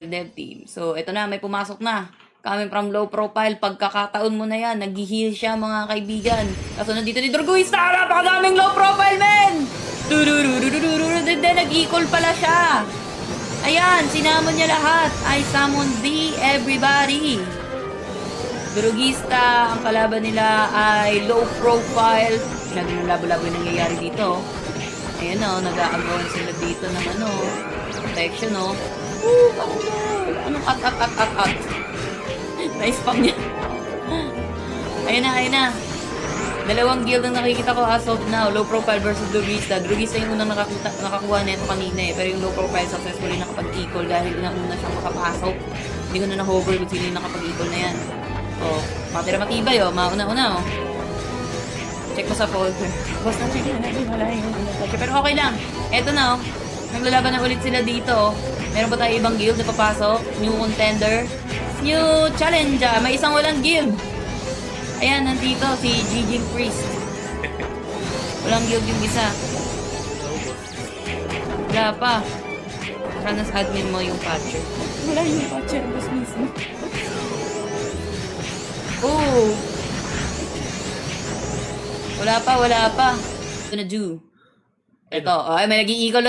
dev team. So, ito na, may pumasok na. Coming from low profile, pagkakataon mo na yan, nag-heal siya mga kaibigan. Kaso nandito ni Droguista, napakadaming low profile, men! Then, nag-equal pala siya. Ayan, sinamon niya lahat. I summon thee, everybody. Droguista, ang kalaban nila ay low profile. Labo-labo yung nangyayari dito. Ayan o, nag-aagawan sila dito ng protection o. Anong at. Na-spam niya. Ayun na. Dalawang guild ang nakikita ko as of now. Low profile versus Droguista. Droguista yung unang nakakuha nito kanina eh. Pero yung low profile successfully nakapag-equal dahil una siyang makapasok. Hindi ko na na-hover kung sino yung nakapag-equal na yan. Oh, matira matibay oh. Mauna-una oh. Check mo sa folder. Boss na check na natin. Wala yung pero okay lang. Eto na oh. Naglalaban na ulit sila dito oh. Meron ba tayo ibang guild na papasok? New contender? New challenger. May isang walang guild. Ayan, nandito si Giging Priest. Walang guild yung isa. Wala pa. Sana sa admin mo yung patcher. Wala yung patcher. Boss mismo. Oh. Wala pa. Gonna do. Ito, ay may nag-i-eagle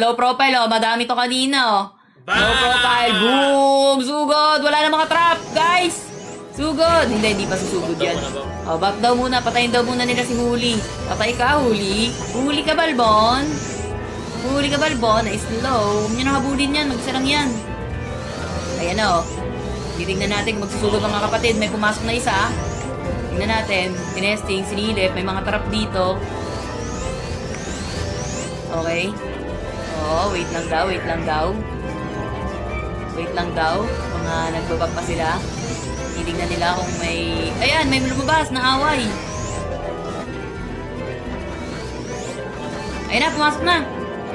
low profile oh, madami to kanina oh. Low profile, boom, sugod, wala na mga trap, guys. Sugod, hindi pa susugod yan. Oh, back daw muna, patayin daw muna nila si Huli. Patay ka, Huli. Huli ka, Balbon. Na slow. Huwag nyo nakabulin yan, mag-isa lang yan. Ayan oh. Titignan natin kung magsusugod mga kapatid, may pumasok na isa. Tingnan natin, tinesting, sinilip, may mga trap dito. Okay. Oh, wait lang daw. Mga nagbabak pa sila. Titignan nila kung may... Ayan, may lumabas na away. Ayun na, pumasok na.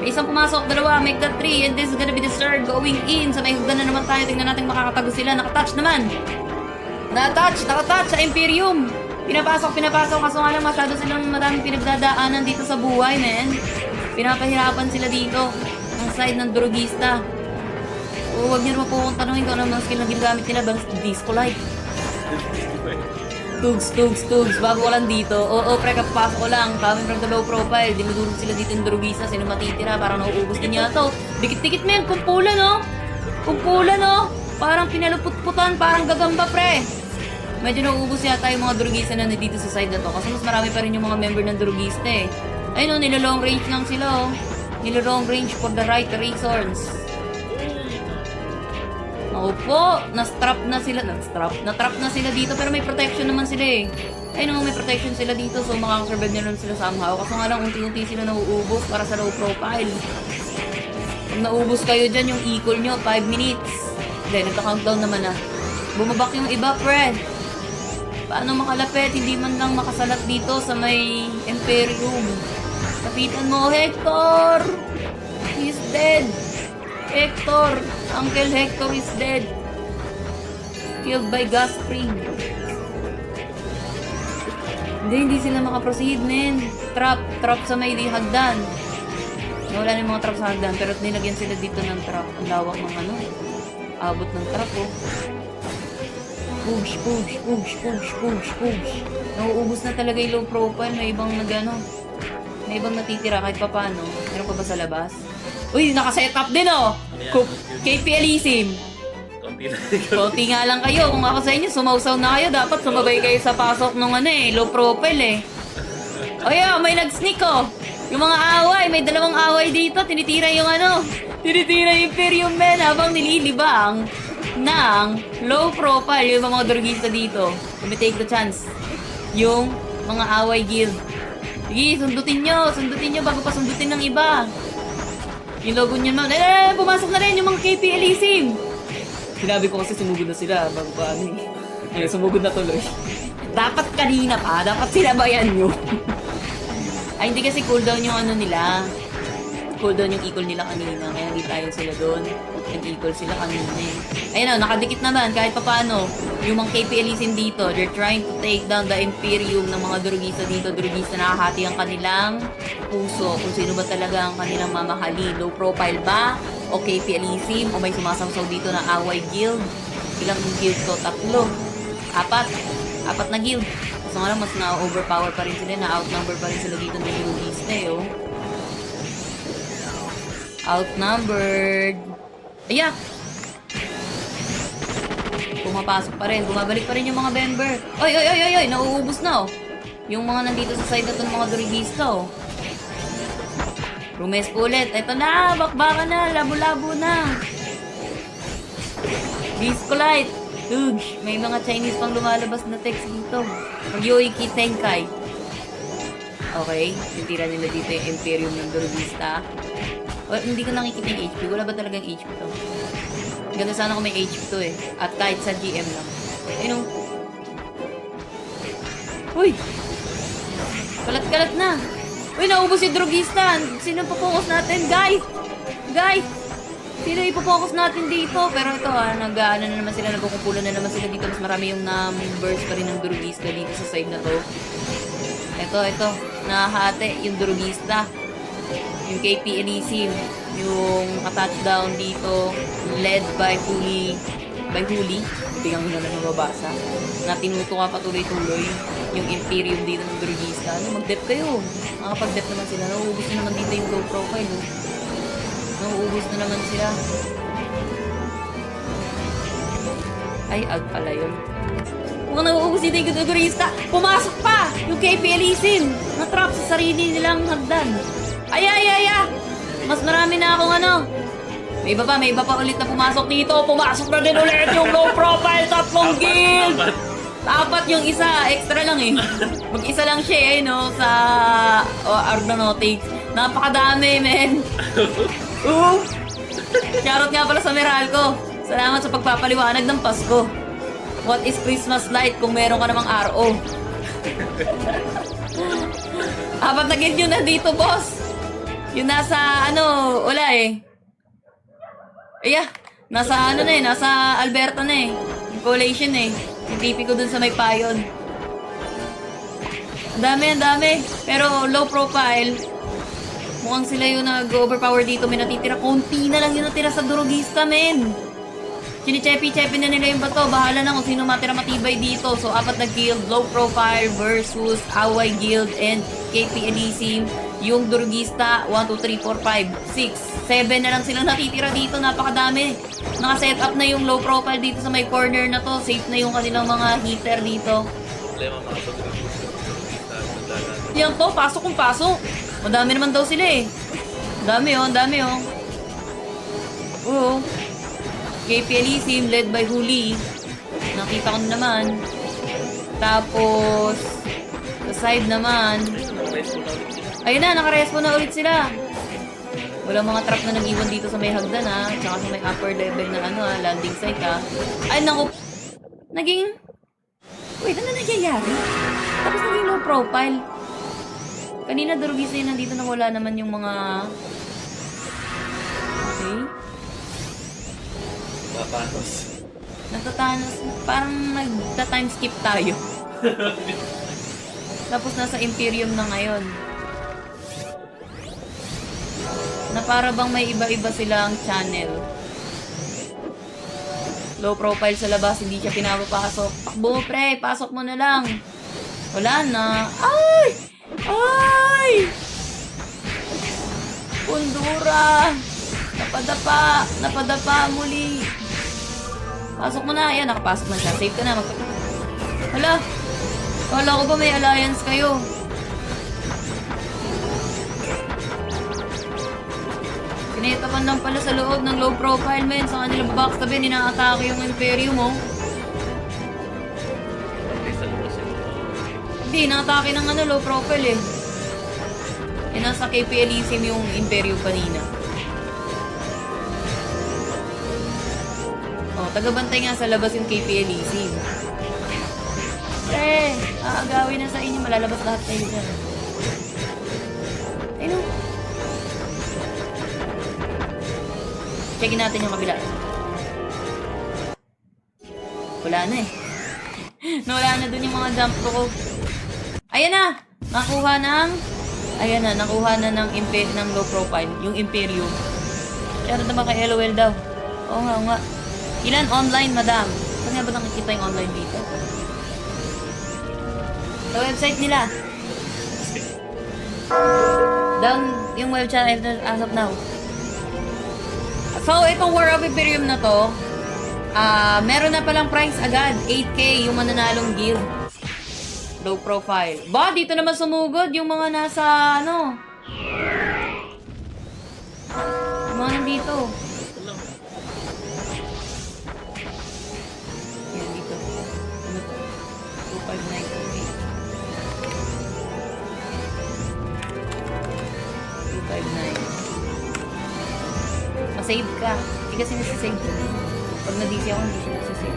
May isang pumasok, dalawa, make that 3. And this is gonna be the third going in. Sa may hugdan na naman tayo. Tingnan natin makakatago sila. Nakatouch naman. Nakatouch sa Imperium. Pinapasok. Kaso nga lang masyado silang madaming pinagdadaanan dito sa buhay, men. Pinapahirapan sila dito. Ang side ng Droguista. O, huwag niyo naman po kung tanongin ko ano mga skill na ginagamit nila. Disco light. Tugs. Bago ko lang dito. Oo, pre, kapasok ko lang. Coming from the low profile. Dinudulog sila dito ng Droguista. Sino matitira? Parang nauubos din yata. Dikit-dikit mo yan. Kumpulan, no? Parang pinaluput-putan. Parang gagamba, pre. Medyo nauubos yata yung mga Droguista na nandito sa side na to. Kasi mas marami pa rin yung mga member ng Droguista eh. Ayun o, nila-long range lang sila o. Nila-long range for the right reasons. Ako po, na-trap na sila dito pero may protection naman sila eh. Ayun o, may protection sila dito so makakasurvive nila sila somehow. Kaso nga lang, unti-unti sila nauubos para sa low profile. Pag naubos kayo dyan, yung equal nyo, 5 minutes. Then, nagka-countdown naman na. Bumabak yung iba, friend. Paano makalapit? Hindi man lang makasalat dito sa may Imperium. Kapitan mo, Hector! He's dead! Hector! Uncle Hector is dead! Killed by gas spring. Hindi sila makaproceed, men. Trap sa may hagdan. Wala na yung mga trap sa hagdan, pero nilagyan sila dito ng trap. Ang lawak ng abot ng trap, oh. Push. Nauubos na talaga yung low profile. May ibang natitira kahit pa paano. Meron pa ba sa labas? Uy, naka-set up din oh! KPLisim. Konti nga lang kayo. Kung ako sa inyo, sumausaw na kayo. Dapat sumabay kayo sa pasok ng low profile eh. O yeah, may nag-sneak oh! Yung mga away, may dalawang away dito. Tinitira yung Imperium men habang nililibang ng low profile yung mga Droguista dito. Let me take the chance. Yung mga away guild. Sige, sundutin nyo bago pa sundutin ng iba. Yung logo nyo naman. Pumasok na rin yung mga KPLisim. Sinabi ko kasi sumugod na sila bago pa sumugod na tuloy. Dapat kanina pa, dapat sinabayan nyo. Ay, hindi kasi cooldown yung nila. Cooldown yung equal nila kanina. Kaya hindi tayo sila doon. Nag-equal sila kanina eh. Ayun nakadikit naman kahit pa paano. Yung mga KPLisim dito, they're trying to take down the Imperium ng mga Droguista dito. Droguista nakahati ang kanilang puso. Kung sino ba talaga ang kanilang mamahali. Low profile ba? o KP Elysium o may sumasamsaw dito na Away Guild. Ilang guild to? 3. 4 na guild. So nga lang, mas na-overpower pa rin sila, na-outnumber pa rin sila dito ng Durugista oh. Outnumbered. Ayak! Pumapasok pa rin. Bumabalik pa rin yung mga member. Oy! Nauubos na oh. Yung mga nandito sa side na to ng mga Durugista oh. Rumes po ulit. Ito na! Bakbaka na! Labo-labo na! Discolite! Ugh! May mga Chinese pang lumalabas na text dito. Mag-Yoiki Tenkai. Okay. Yung tira nila dito yung Imperium ng Durugista. Well, hindi ko nakikita yung HP. Wala ba talagang HP to? Ganda sana kung may HP to eh. At kahit sa GM lang. Ayun o. Uy! Kalat-kalat na! Uy, naubos si Durugista! Sino ipopokus natin? Guys! Sino ipopokus natin dito? Pero ito nag-ano na naman sila, nagkukumpulan na naman sila dito. Mas marami yung numbers pa rin ng Durugista dito sa side na to. Ito. Nahate yung Durugista. Yung KP Elysium, yung touchdown dito, led by Huli. Hindi kang na nababasa. Na tinutuka patuloy-tuloy yung Imperium dito ng Durugista. Mag-dep kayo. Makapag-dep naman sila. Nauubos na naman dito yung low profile. Nauubos na naman sila. Ay, ag pala yun. Kung nauubos dito yung Durugista, pumasok pa yung KP Elysium. Na-trap sa sarili nilang hagdan. Ay! Mas marami na akong May iba pa ulit na pumasok dito. Pumasok na din ulit yung low profile, 3 guild! 4 yung isa, extra lang eh. Mag-isa lang siya no, sa Argonautics. Napakadami, men. Shoutout nga pala sa Meralco. Salamat sa pagpapaliwanag ng Pasko. What is Christmas light kung meron ka namang RO? 4 na guild yun na dito, boss. Yung nasa, wala eh. Nasa nasa Alberta na eh. Yung collation eh. Yung pipi ko dun sa may payon. Ang dami. Pero low profile. Mukhang sila yung nag-overpower dito. May natitira. Konti na lang yung natira sa Durugista, men. Chinichepi-chepi na nila yung bato. Bahala na kung sino matira-matibay dito. So, 4 na guild, low profile versus Away Guild and KP Elysium. Yung Durugista, 1, 2, 3, 4, 5, 6, 7 na lang silang natitira dito. Napakadami. Naka-set up na yung low profile dito sa may corner na to. Safe na yung kanilang mga hitter dito. Yan to, pasok kung pasok. Madami naman daw sila eh. Dami oh. Oo. KP Elysium led by Huli. Nakita ko naman. Tapos, sa side naman, ayun na, naka-respawn na ulit sila. Walang mga trap na nag-iwan dito sa may hagdan tsaka sa may upper level na landing site Ay, naku. Wait, ano nangyayari? Tapos naging low profile. Kanina Durugista yun nandito na wala naman yung mga... Okay. Natatanos. Parang nagta-time skip tayo. Tapos nasa Imperium na ngayon. Na para bang may iba-iba silang channel. Low profile sa labas, hindi siya pinapapasok. Takbo, pre, pasok mo na lang. Wala na. Ay! Pundura! Napadapa muli. Pasok mo na. Ayan, nakapasok na siya. Safe ka na. Hala! Kala ko ba may alliance kayo? Pinitapan lang pala sa loob ng low profile, men. Sa kanilang backstabi, nina-atake yung Imperium, oh. Hindi, na-atake ng low profile, eh. Nasa KP Elysium yung Imperium kanina. Oh, tagabantay nga sa labas yung KP Elysium. Aagawin na sa inyo. Malalabas lahat tayo dyan. Ayun. Checkin natin yung kabila. Wala na eh. Nawala na dun yung mga jump ko. Ayan na! Nakuha na ng low profile. Yung Imperium. Shoutout naman kay LOL daw. Oo nga, oo nga. Ilan online, madam? Saan nga ba nakikita yung online dito? Sa website nila. Down yung web channel as of now. So, itong War of Imperium na to, meron na palang price agad. 8K yung mananalong guild. Low profile. Ba, dito naman sumugod yung mga nasa, ano? Yung mga nandito. Yan, dito. Ano to? 259. 259. Masave ka. Hindi kasi nasasave ko. Pag na-DC ako, hindi siya nasasave.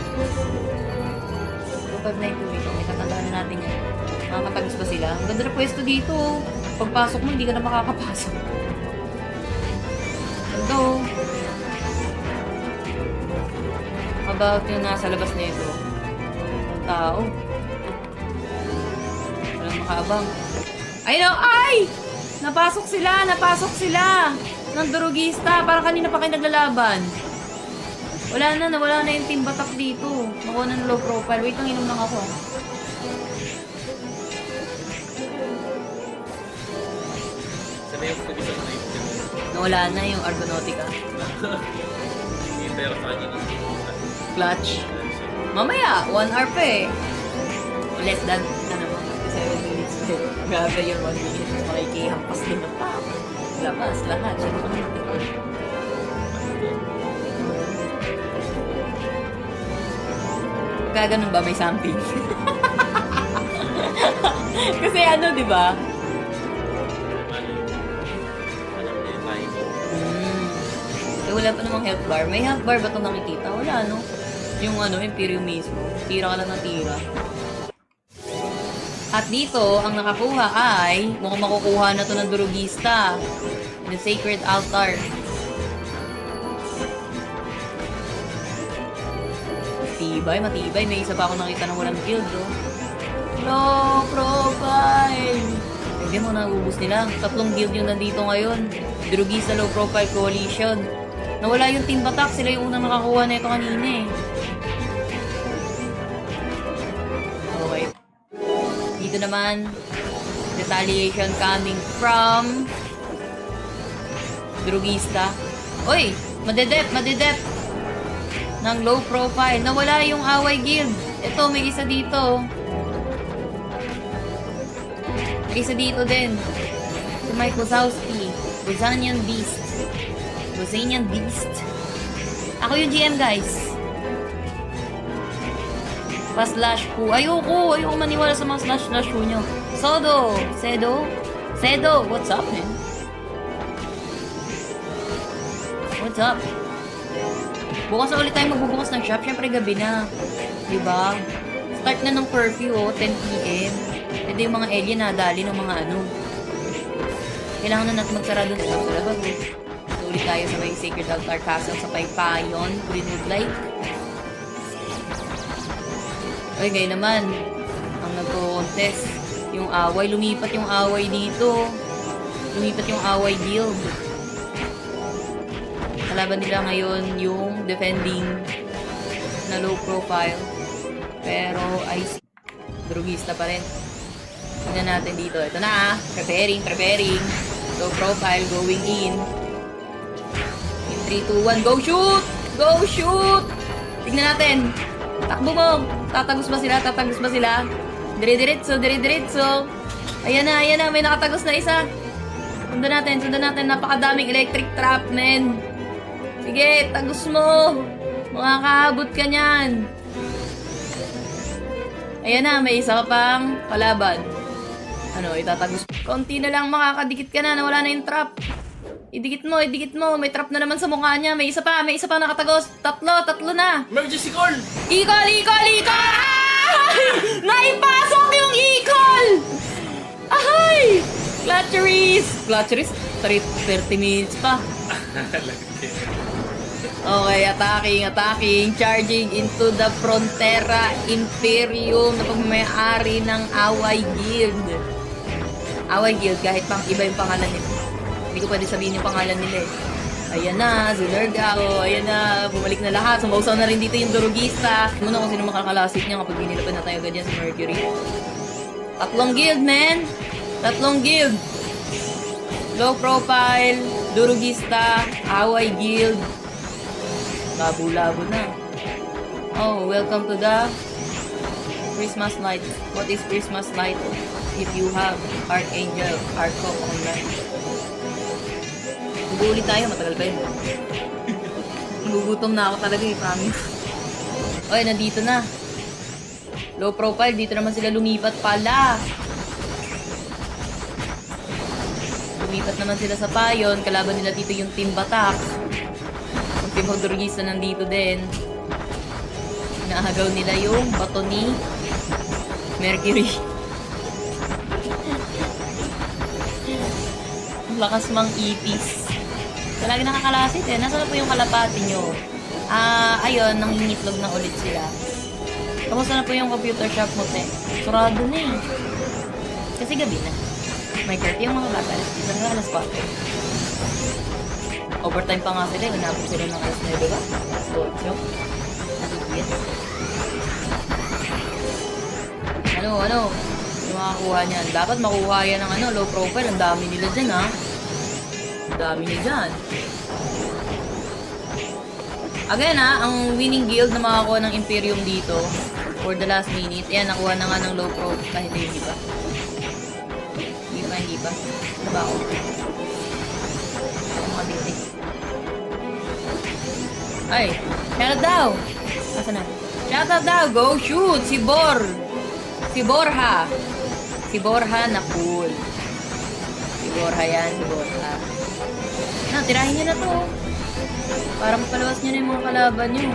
259 dito. May tatandaan na natin yan. Makakatagos ba sila? Ang ganda na pwesto dito. Pagpasok mo, hindi ka na makakapasok. Ito. About yung nasa labas na ito. Ang tao. Walang makaabang. Ayun! Ay! Napasok sila! Napasok sila! Ng durugista. Parang kanina pa kayo naglalaban. Wala na. Nawala na yung team batak dito. Nakuha na ng low profile. Wait lang, inom lang ako. Sana yung pag-isang na yun. Nawala na yung Argonautica. Hintay ako sa kanya ng Clutch. Mamaya, 1 hour pa eh. Less than, ano mo, 7 minutes pa. Grabe yung 1 minute. Makikihampas din ng tao. Labas, lahat. Siya naman yung Kaganon ba? May something. Kasi ano, di ba? Eh, wala pa namang health bar. May health bar ba itong nakikita? Wala, no? Yung ano, Imperium mismo. Tira ka lang ng tira. At dito, ang nakakuha ay, mukhang makukuha na to ng durugista. The Sacred Altar. Matibay, matibay. May isa pa ako nakita ng walang guild, oh. Low profile! Hindi mo naubos nila. 3 guild yung nandito ngayon. Durugista Low Profile Coalition. Nawala yung Team Batak. Sila yung unang nakakuha na ito kanina eh. Okay. Dito naman, retaliation coming from Durugista. Oy! Madedep! Ng low profile. Nawala yung Away Guild. Ito, may isa dito. May isa dito din. Si Mike Wazowski. Bozanian Beast. Ako yung GM, guys. Pa-slash po. Ayoko maniwala sa mga slash po nyo. Sedo, what's up, man? What's up? Bukas na ulit tayo magbubukas ng shop. Siyempre, gabi na. Diba? Start na ng curfew, 10 p.m. Ito yung mga alien na dali ng mga ano. Kailangan na natin magsara doon sa labas. So, ulit tayo sa may Sacred Altar Castle sa Paypayon, Greenwood Lake. Okay, ngayon naman, ang nagko-contest, yung away, lumipat yung away dito. Lumipat yung away guild. Kalaban nila ngayon yung defending na low profile. Pero ay drugista pa rin. Tignan natin dito. Ito na ah. Preparing. Low profile going in. In 3, 2, 1. Go shoot! Go shoot! Tignan natin. Takbo mo. Tatagos ba sila? Dire-diretso. Ayan na. May nakatagos na isa. Sundan natin. Napakadaming electric trap, men. Sige, tagos mo. Makakahabot ka niyan. Ayan na, may isa ka pang kalaban. Ano, itatagos. Konti na lang, makakadikit ka na. Nawala na yung trap. Idikit mo. May trap na naman sa mukha niya. May isa pa nakatagos. Tatlo na. Emergency call! Ikol! Ay! Naipasok yung ikol! Ahay! Clutcheries, 30 minutes pa. Okay, attacking, charging into the Frontera Imperium na pagmamayari ng Away Guild. Away Guild, kahit pang iba yung pangalan nila. Hindi ko pwede sabihin yung pangalan nila eh. Ayan na, Zunargao. Ayan na, bumalik na lahat. Sumausaw na rin dito yung Durugista. Muna kung sino makakalasik niya kapag binilapin na tayo agad yan si Mercury. Tatlong guild, man! Tatlong guild! Low profile, Durugista, Away Guild. Labo-labo na. Oh, welcome to the Christmas light. What is Christmas light? If you have Archangel, Arco online. Mag-uuli tayo, matagal pa yun. Nagugutom na ako talaga eh, promise. Okay, nandito na. Low profile, dito naman sila lumipat pala. Lumipat naman sila sa Payon. Kalaban nila dito yung Team Batak. Yung Team Hodorgista nandito din. Inaagaw nila yung bato ni Mercury. Lakas mang ipis. Talaga nakakalasit eh. Nasaan na po yung kalapati nyo? Ayun, nangingitlog na ulit sila. Kamusta na po yung computer shop mo, te? Surado na eh. Kasi gabi na. May curfew yung mga bata. Isa na alas 4. Overtime pa nga sila. Inabot sila ng alas 9, ba? Alas 8. Nakikit. Ano? Yung makakuha niyan. Dapat makuha yan ng low profile. Ang dami nila dyan, ha? Ang dami nila dyan. Again, ha? Ang winning guild na makakuha ng Imperium dito for the last minute. Ayan, nakuha na nga ng low profile. Kahit hindi pa. Hindi pa. Ano ba ako? Ang mga bitik. Ay! Shoutout daw! Asa na? Shoutout daw! Go shoot! Si Bor! Si Borha! Si Borha na cool. Si Borha yan, si Borha. Na, tirahin nyo na to. Para mapalawas nyo na yung mga kalaban nyo.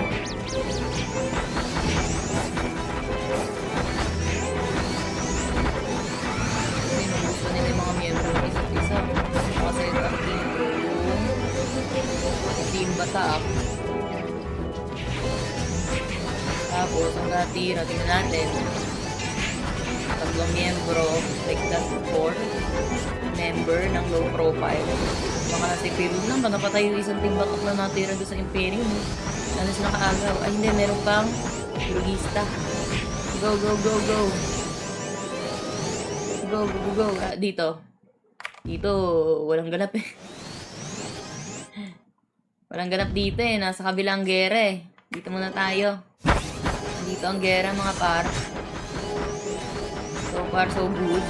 Gusto nila yung mga miyembro ng isa't isa. Kasi ang miyembro yung Team Batak. Tapos, ang natira, tingnan natin. Tatlong miyembro, like that 4 member ng low profile. Baka nasa Imperium lang, baka napatay yung isang Team Batak na natira doon sa Imperium. Ano sila kaagaw? Ay hindi, meron pang Durugista. Go, go, go, go. Go, go, go, go. Dito. Dito, walang ganap eh. Walang ganap dito eh. Nasa kabilang gera eh. Dito muna tayo. Dito ang gera mga par. So far, so good.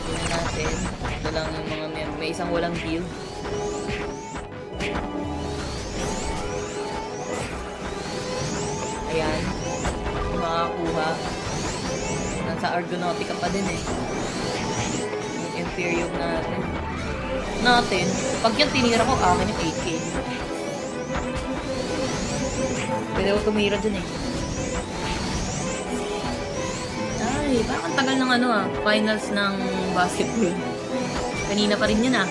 Tingnan natin. Ito lang yung mga may isang walang guild. Ayan. Yung makakuha. Nasa Argonautica pa din eh. Yung Imperium natin. Pag yan tinira ko, akin yung 8K. Pwede ko tumira dun eh. Ay, parang ang tagal ng finals ng basketball. Kanina pa rin yun ah.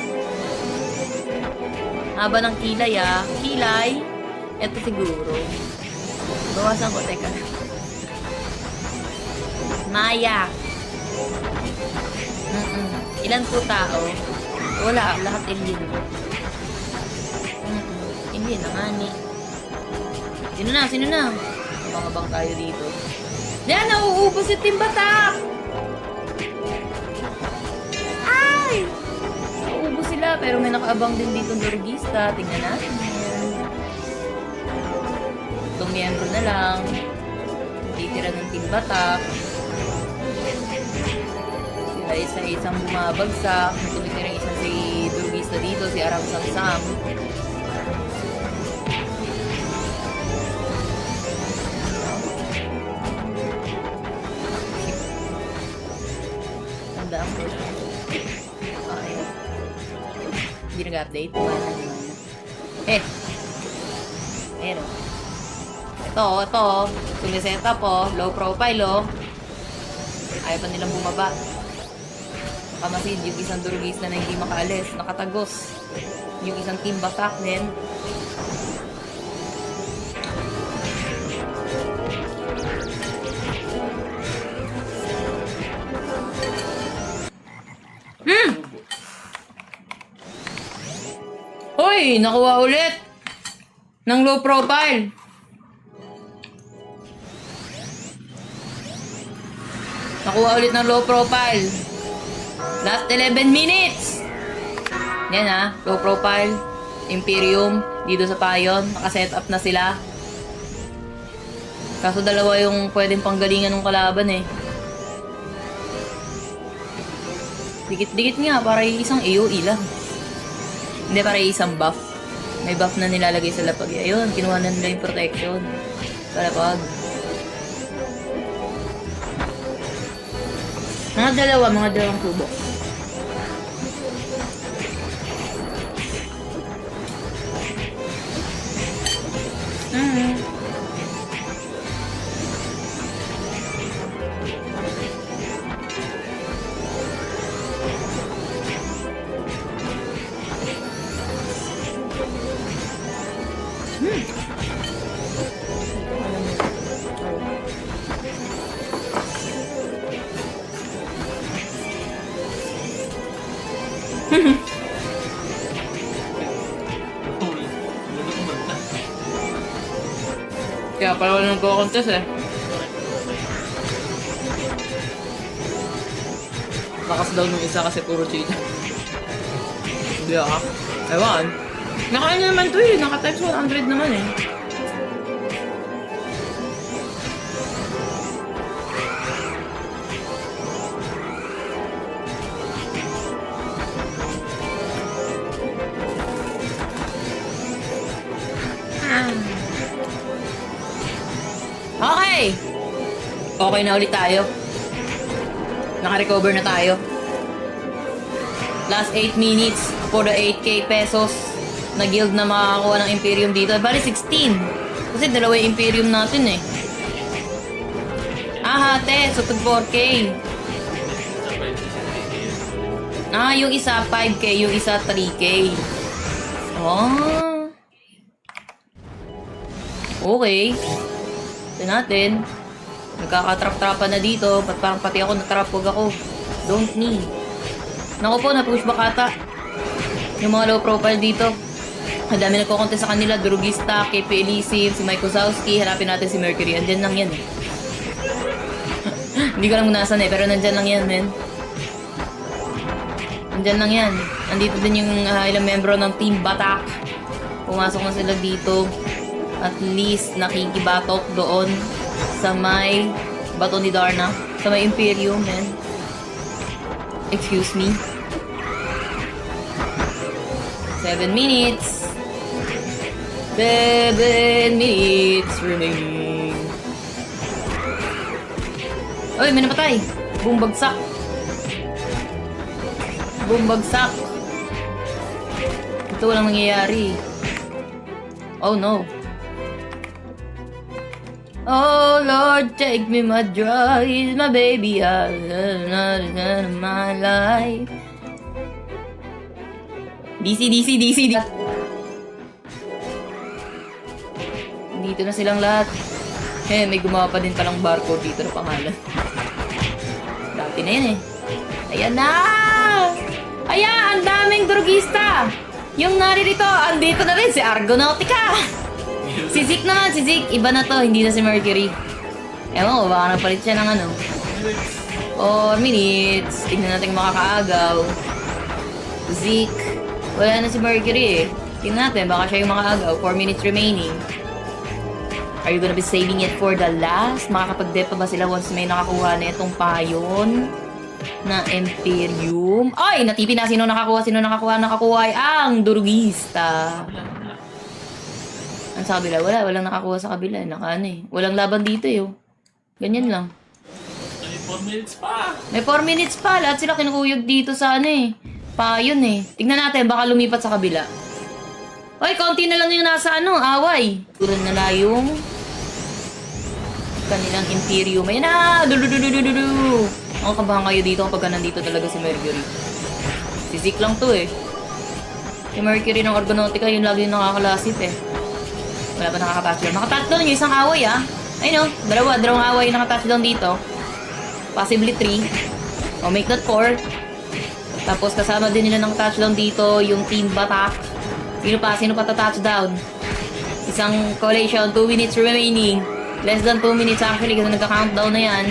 Haba ng kilay ah. Kilay. Eto siguro. Bawasan ko, teka. Maya. Ilan po tao? Wala, lahat Indian. Indian na nga ni. Sino na? Abang-abang tayo dito. Diyan, nauubos si Team Batak! Ay! Nauubos sila, pero may nakaabang din dito ng Durugista. Tingnan natin yan. Itong miyembro na lang. Titira ng Team Batak. Sila isa-isang bumabagsak. Tumitira isang si Durugista dito, si Aram Samsam. Tanda ang first. Ayun. Hindi nag-update. Meron. Ito. Sumiset up low profile Ayaw pa nilang bumaba. Kamasid, yung isang Durugista na hindi makaalis, nakatagos. Yung isang Team Batak din. Uy, nakuha ulit. Ng low profile. Nakuha ulit ng low profile. Last 11 minutes. Yan ha, low profile. Imperium, dito sa Payon. Naka-set up na sila. Kaso dalawa yung pwedeng panggalingan ng kalaban eh. Dikit-dikit nga, para isang AOE lang. Hindi, para isang buff. May buff na nilalagay sa lapag. Ayun, kinuha na nila yung protection. Sa lapag. Mga dalawang tubo. Kaya pala wala nagko-contest eh. Lakas daw nung isa kasi puro cheetah. Hindi ah. Ewan. Nakain naman to eh. Naka-times 100 naman eh. Okay! Okay na ulit tayo. Naka-recover na tayo. Last 8 minutes for the 8k pesos na guild na makakakuha ng Imperium dito. Bali 16. Kasi dalawa yung Imperium natin eh. Ah, hate. So, tag 4k. Ah, yung isa 5k, yung isa 3k. Oh. Okay. Ito natin. Nagkakatrap-trapan na dito. Ba't parang pati ako natrap? Huwag ako. Don't need. Naku po, na-push back ata. Yung mga low profile dito. Ang dami nagko-contest sa kanila. Drugista, KP Elysium, si Mike Kozowski. Hanapin natin si Mercury. Andyan lang yan eh. Hindi ko lang nasan eh. Pero nandyan lang yan, men. Nandyan lang yan. Andito din yung ilang membro ng Team Batak. Pumasok na sila dito. At least nakikibatok doon sa may bato ni Darna. Sa may Imperium, men. Excuse me. 7 minutes. 7 minutes remaining. Uy, may napatay. Bumbagsak. Bumbagsak. Ito walang nangyayari. Oh no. Oh Lord, take me, my drug is my baby, I'm not my life. DC. Dito na silang lahat. Eh, may gumawa pa din palang barcode dito na pangalan. Dati na yan eh. Ayan na! Ayan, ang daming drugista! Yung naririto, andito na rin si Argonautica! Si Zeke naman, si Zeke. Iba na to, hindi na si Mercury. Ewan ko, baka napalit siya ng ano. 4 minutes. Tingnan natin makakaagaw. Zeke. Wala na si Mercury eh. Tingnan natin, baka siya yung makaagaw. 4 minutes remaining. Are you gonna be saving it for the last? Makakapag-dep pa ba sila once may nakakuha na itong payon na Imperium? Ay! Natipi na. Sino nakakuha? Nakakuha ay ang Durugista. Ang sa kabila, walang nakakuha sa kabila. Naka ano eh. Walang laban dito eh. Oh. Ganyan lang. May 4 minutes pa. May 4 minutes pa. Lahat sila kinukuyog dito sa ano eh. Payon eh. Tignan natin, baka lumipat sa kabila. Oy, konti na lang yung nasa ano, away. Turan na lang yung kanilang Imperium. Ayan na! Dudududududu! Ang kabahan kayo dito kapag nandito talaga si Mercury. Si Zeke lang to eh. Si Mercury ng Argonautica, yun lagi yung nakakalasip eh. Wala pa nakaka-touchdown. Naka-touchdown yung isang away ah. Ayun o, dalawang away naka-touchdown dito. Possibly 3. O make that 4. Tapos kasama din nila ng touchdown dito yung Team Batak. Sino pa touchdown? Isang collation, 2 minutes remaining. Less than 2 minutes actually kasi nagka-countdown na yan.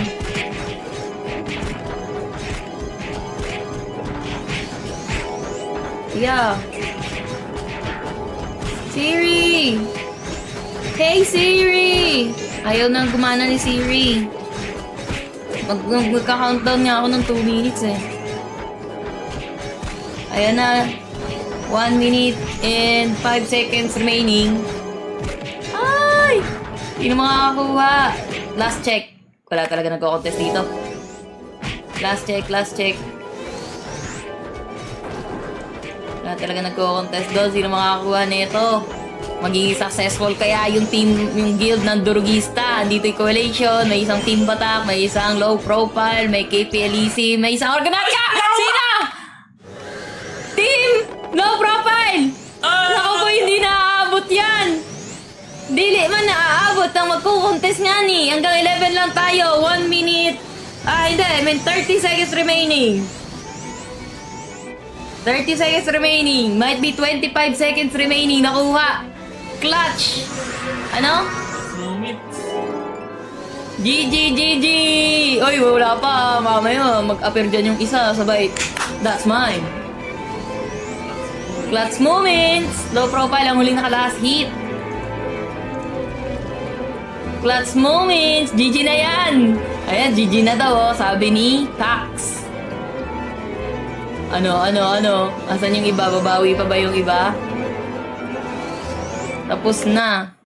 Yeah. Siri! Hey Siri! Ayaw nang gumana ni Siri. Magka-countdown nga ako ng 2 minutes eh. Ayan na. 1 minute and 5 seconds remaining. Ay! Hindi na makakakuha. Last check. Wala talaga nagko-contest dito. Last check. Wala talaga nagko-contest doon. Sino makakakuha nito? Magiging successful kaya yung team, yung guild ng Durugista. Dito yung coalition, may isang team batak, may isang low profile, may KPLEC, may isang organization. Sino? Team low profile! Naku po, hindi naaabot yan. Dili man naaabot ang magkukontest nga ni. Hanggang 11 lang tayo. 1 minute. Hindi. I mean 30 seconds remaining. 30 seconds remaining. Might be 25 seconds remaining. Nakuha. Clutch. Ano? Moments. GG. Oy, wala pa. Mamaya mag-appear dyan yung isa. Sabay. That's mine. Clutch moments. Low profile ang huling naka-last hit. Clutch moments. GG na yan. Ayan, GG na daw. Oh. Sabi ni Pax. Ano? Asan yung iba? Babawi pa ba yung iba? Tapos na.